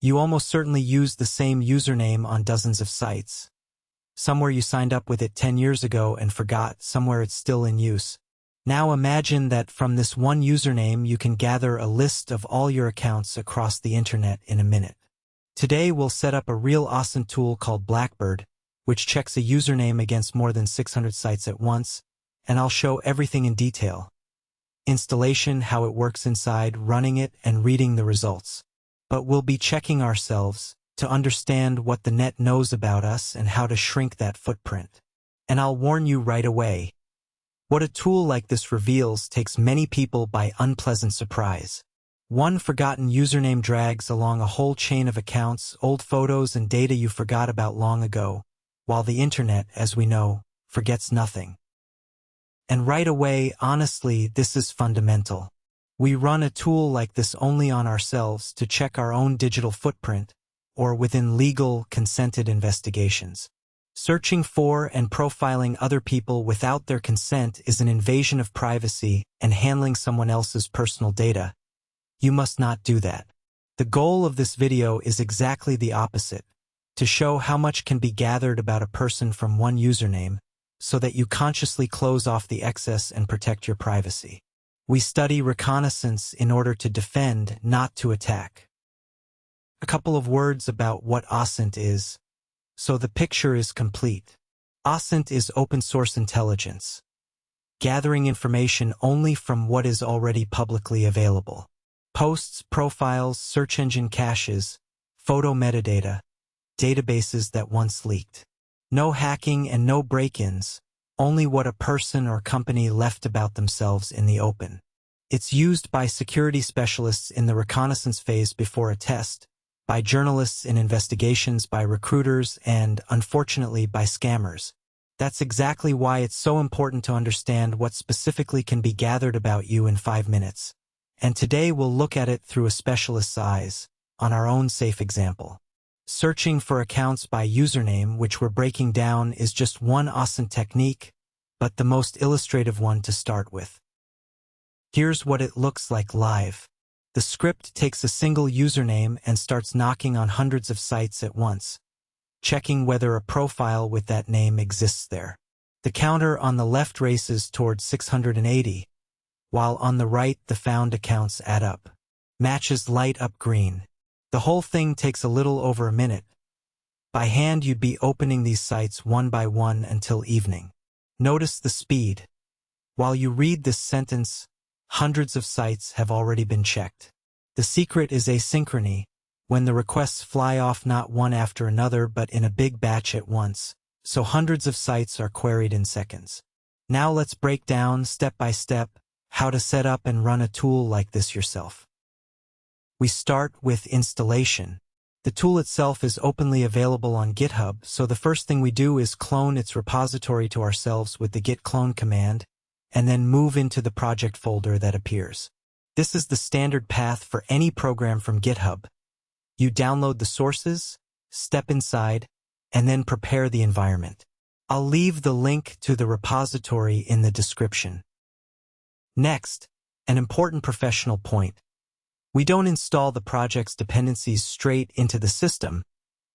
You almost certainly use the same username on dozens of sites. Somewhere you signed up with it 10 years ago and forgot, somewhere it's still in use. Now imagine that from this one username you can gather a list of all your accounts across the internet in a minute. Today we'll set up a real OSINT tool called Blackbird, which checks a username against more than 600 sites at once, and I'll show everything in detail. Installation, how it works inside, running it, and reading the results. But we'll be checking ourselves to understand what the net knows about us and how to shrink that footprint. And I'll warn you right away, what a tool like this reveals takes many people by unpleasant surprise. One forgotten username drags along a whole chain of accounts, old photos, and data you forgot about long ago, while the internet, as we know, forgets nothing. And right away, honestly, this is fundamental. We run a tool like this only on ourselves to check our own digital footprint, or within legal, consented investigations. Searching for and profiling other people without their consent is an invasion of privacy and handling someone else's personal data. You must not do that. The goal of this video is exactly the opposite, to show how much can be gathered about a person from one username, so that you consciously close off the excess and protect your privacy. We study reconnaissance in order to defend, not to attack. A couple of words about what OSINT is, so the picture is complete. OSINT is open source intelligence, gathering information only from what is already publicly available. Posts, profiles, search engine caches, photo metadata, databases that once leaked. No hacking and no break-ins, only what a person or company left about themselves in the open. It's used by security specialists in the reconnaissance phase before a test, by journalists in investigations, by recruiters, and, unfortunately, by scammers. That's exactly why it's so important to understand what specifically can be gathered about you in 5 minutes. And today we'll look at it through a specialist's eyes, on our own safe example. Searching for accounts by username, which we're breaking down, is just one OSINT technique, but the most illustrative one to start with. Here's what it looks like live. The script takes a single username and starts knocking on hundreds of sites at once, checking whether a profile with that name exists there. The counter on the left races towards 680, while on the right the found accounts add up. Matches light up green. The whole thing takes a little over a minute. By hand you'd be opening these sites one by one until evening. Notice the speed. While you read this sentence, hundreds of sites have already been checked. The secret is asynchrony, when the requests fly off not one after another but in a big batch at once, so hundreds of sites are queried in seconds. Now let's break down, step by step, how to set up and run a tool like this yourself. We start with installation. The tool itself is openly available on GitHub, so the first thing we do is clone its repository to ourselves with the git clone command, and then move into the project folder that appears. This is the standard path for any program from GitHub. You download the sources, step inside, and then prepare the environment. I'll leave the link to the repository in the description. Next, an important professional point. We don't install the project's dependencies straight into the system.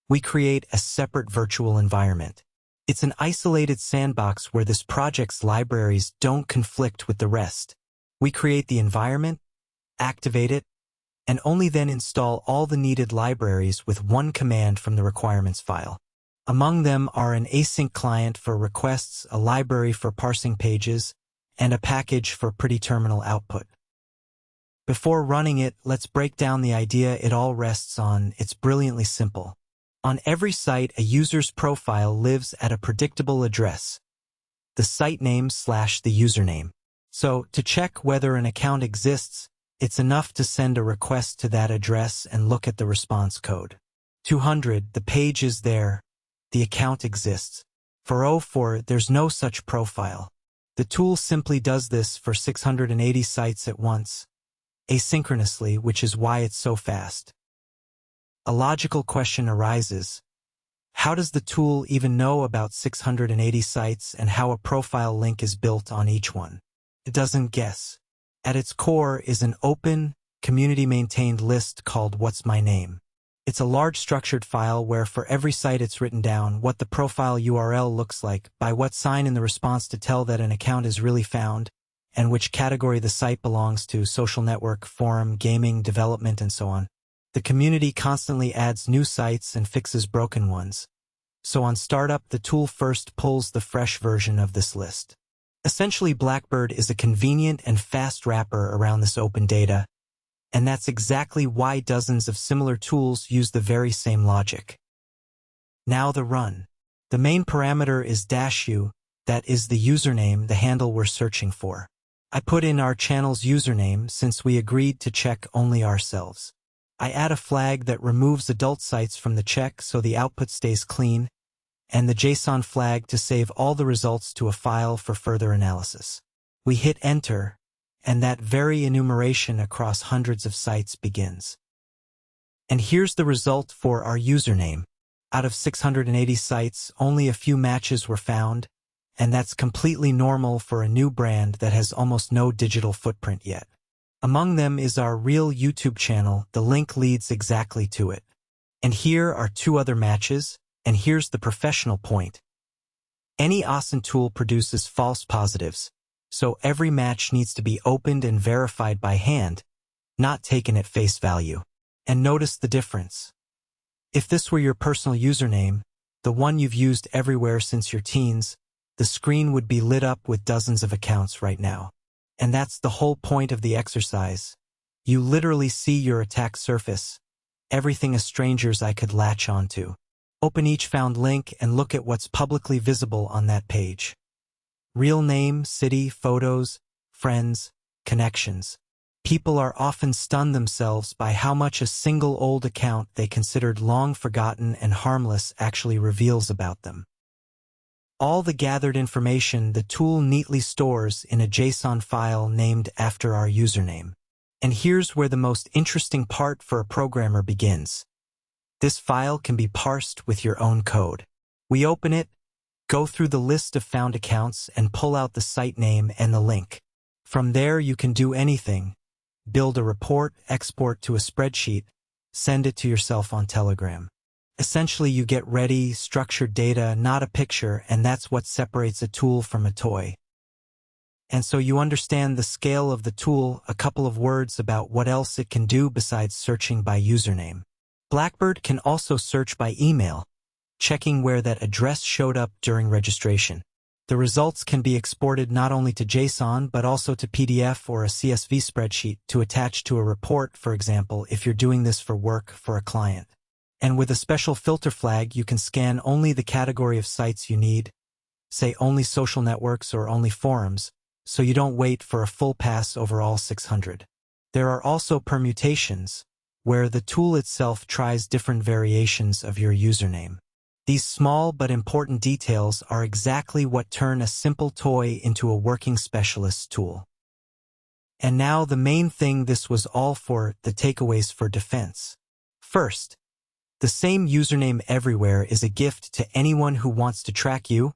We create a separate virtual environment. It's an isolated sandbox where this project's libraries don't conflict with the rest. We create the environment, activate it, and only then install all the needed libraries with one command from the requirements file. Among them are an async client for requests, a library for parsing pages, and a package for pretty terminal output. Before running it, let's break down the idea it all rests on. It's brilliantly simple. On every site, a user's profile lives at a predictable address, the site name / the username. So, to check whether an account exists, it's enough to send a request to that address and look at the response code. 200, the page is there, the account exists. 404, there's no such profile. The tool simply does this for 680 sites at once, asynchronously, which is why it's so fast. A logical question arises. How does the tool even know about 680 sites and how a profile link is built on each one? It doesn't guess. At its core is an open, community-maintained list called WhatsMyName. It's a large structured file where for every site it's written down what the profile URL looks like, by what sign in the response to tell that an account is really found, and which category the site belongs to: social network, forum, gaming, development, and so on. The community constantly adds new sites and fixes broken ones. So on startup, the tool first pulls the fresh version of this list. Essentially, Blackbird is a convenient and fast wrapper around this open data, and that's exactly why dozens of similar tools use the very same logic. Now the run. The main parameter is -u, that is the username, the handle we're searching for. I put in our channel's username since we agreed to check only ourselves. I add a flag that removes adult sites from the check so the output stays clean, and the JSON flag to save all the results to a file for further analysis. We hit enter, and that very enumeration across hundreds of sites begins. And here's the result for our username. Out of 680 sites, only a few matches were found, and that's completely normal for a new brand that has almost no digital footprint yet. Among them is our real YouTube channel. The link leads exactly to it. And here are 2 other matches, and here's the professional point. Any OSINT tool produces false positives, so every match needs to be opened and verified by hand, not taken at face value. And notice the difference. If this were your personal username, the one you've used everywhere since your teens, the screen would be lit up with dozens of accounts right now. And that's the whole point of the exercise. You literally see your attack surface, everything a stranger's eye could latch onto. Open each found link and look at what's publicly visible on that page. Real name, city, photos, friends, connections. People are often stunned themselves by how much a single old account they considered long forgotten and harmless actually reveals about them. All the gathered information the tool neatly stores in a JSON file named after our username. And here's where the most interesting part for a programmer begins. This file can be parsed with your own code. We open it, go through the list of found accounts, and pull out the site name and the link. From there you can do anything. Build a report, export to a spreadsheet, send it to yourself on Telegram. Essentially, you get ready, structured data, not a picture, and that's what separates a tool from a toy. And so you understand the scale of the tool. A couple of words about what else it can do besides searching by username. Blackbird can also search by email, checking where that address showed up during registration. The results can be exported not only to JSON but also to PDF or a CSV spreadsheet to attach to a report, for example, if you're doing this for work for a client. And with a special filter flag, you can scan only the category of sites you need, say only social networks or only forums, so you don't wait for a full pass over all 600. There are also permutations, where the tool itself tries different variations of your username. These small but important details are exactly what turn a simple toy into a working specialist tool. And now the main thing this was all for, the takeaways for defense. First, the same username everywhere is a gift to anyone who wants to track you.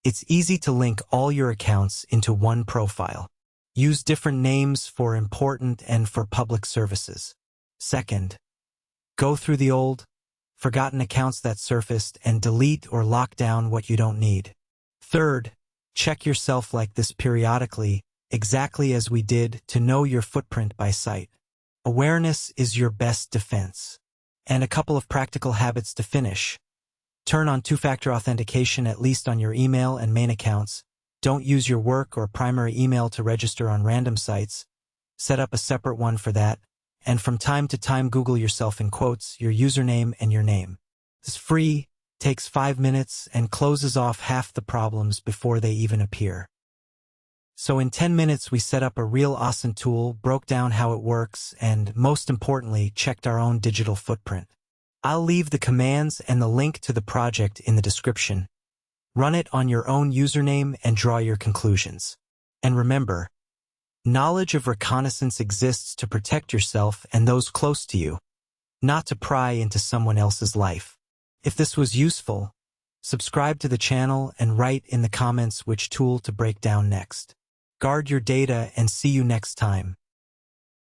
It's easy to link all your accounts into one profile. Use different names for important and for public services. Second, go through the old, forgotten accounts that surfaced and delete or lock down what you don't need. Third, check yourself like this periodically, exactly as we did, to know your footprint by site. Awareness is your best defense. And a couple of practical habits to finish. Turn on two-factor authentication at least on your email and main accounts. Don't use your work or primary email to register on random sites. Set up a separate one for that. And from time to time Google yourself in quotes, your username and your name. It's free, takes 5 minutes, and closes off half the problems before they even appear. So in 10 minutes we set up a real OSINT tool, broke down how it works, and most importantly, checked our own digital footprint. I'll leave the commands and the link to the project in the description. Run it on your own username and draw your conclusions. And remember, knowledge of reconnaissance exists to protect yourself and those close to you, not to pry into someone else's life. If this was useful, subscribe to the channel and write in the comments which tool to break down next. Guard your data and see you next time.